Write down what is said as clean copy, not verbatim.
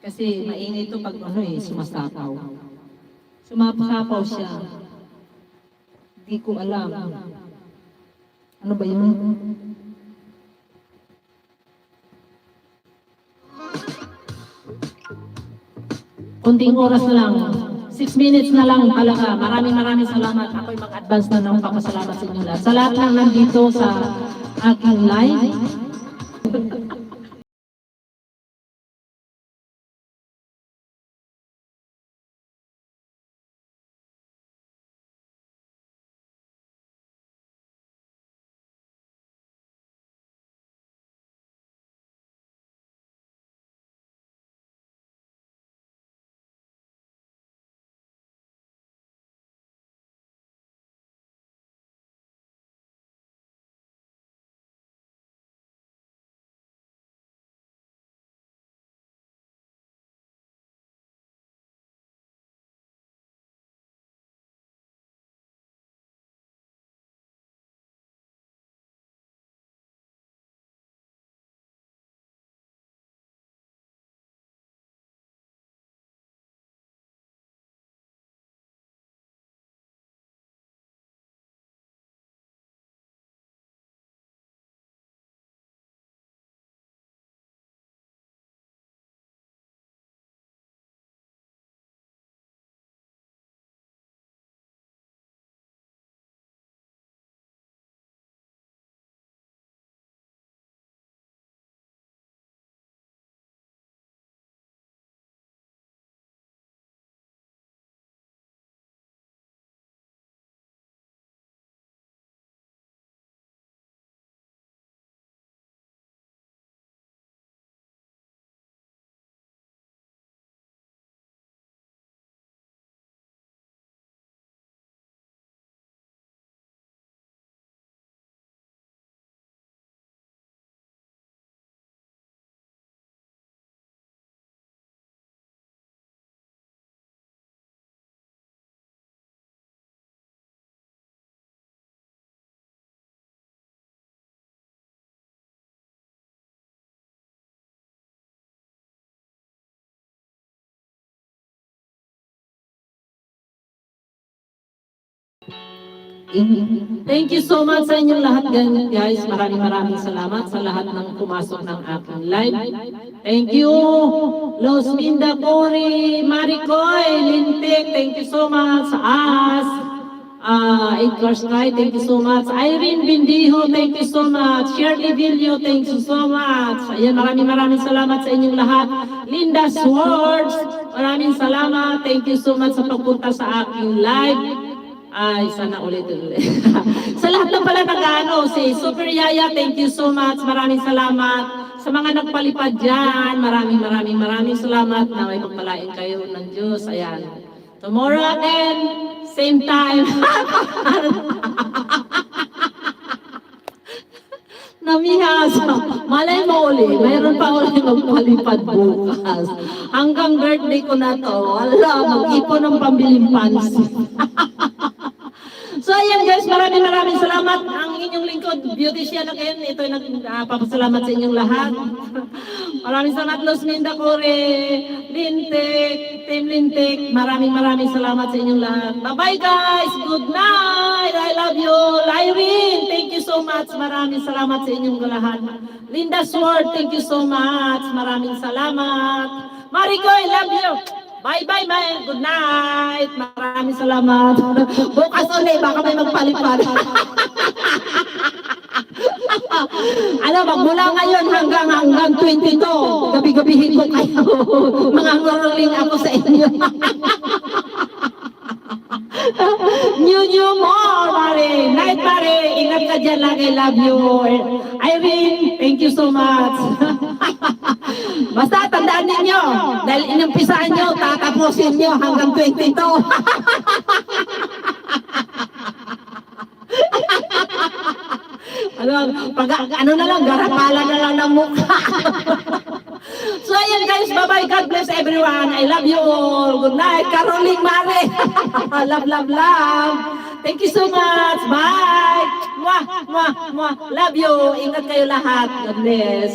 Kasi mainit ito pag sumasapaw. Sumasapaw siya. Hindi ko alam. Ano ba yun? Kunting oras lang. 6 minutes na lang talaga. Maraming salamat. Ako'y mag-advance na ng papasalamat sa inyo lahat. Sa lahat lang nandito sa aking live. Thank you so much sa inyong lahat guys. Maraming salamat sa lahat ng pumasok ng aking live. Thank you, Los Minda Cori, Maricoy, Lintik, thank you so much. As, Edgar Sky, thank you so much. Irene Bindiho, thank you so much. Shirley Villo, thank you so much. Ayan, maraming salamat sa inyong lahat. Linda Swords, maraming salamat. Thank you so much sa pagpunta sa aking live. Ay, sana ulit. Sa lahat ng pala si Super Yaya, thank you so much. Maraming salamat. Sa mga nagpalipad dyan, maraming salamat na may pagpalain kayo ng Diyos. Ayan. Tomorrow again, same time. Namihas. Malay mo uli, mayroon pa uli magpalipad bukas. Hanggang birthday ko na to, wala, mag-ipon ng pambiling pansit. So ayan guys, maraming salamat. Ang inyong lingkod, Beautician again. Ito yung nagpapasalamat sa inyong lahat. Maraming salamat, Los Minda Cori, Lintik, Team Lintik. Maraming salamat sa inyong lahat. Bye-bye guys! Good night! I love you! Lyrene, thank you so much. Maraming salamat sa inyong lahat. Linda Sword, thank you so much. Maraming salamat. Maricoy, love you! Bye-bye, man. Good night. Maraming salamat. Bukas ulit, baka may magpalipad. Magmula ngayon hanggang 22, gabi-gabihin ko kayo. Mga nguruling ako sa inyo. New more, Mare. Night, Mare. Ingat ka dyan lagi. Love you. Irene, thank you so much. Basta tandaan ninyo, dahil inumpisaan nyo, tatapusin nyo hanggang 22. Ano na lang, garapala na lang ng mukha. So ayan guys, bye-bye. God bless everyone. I love you all. Good night. Caroline Mare. Love. Thank you so much. Bye. Mwah. Love you. Ingat kayo lahat. God bless.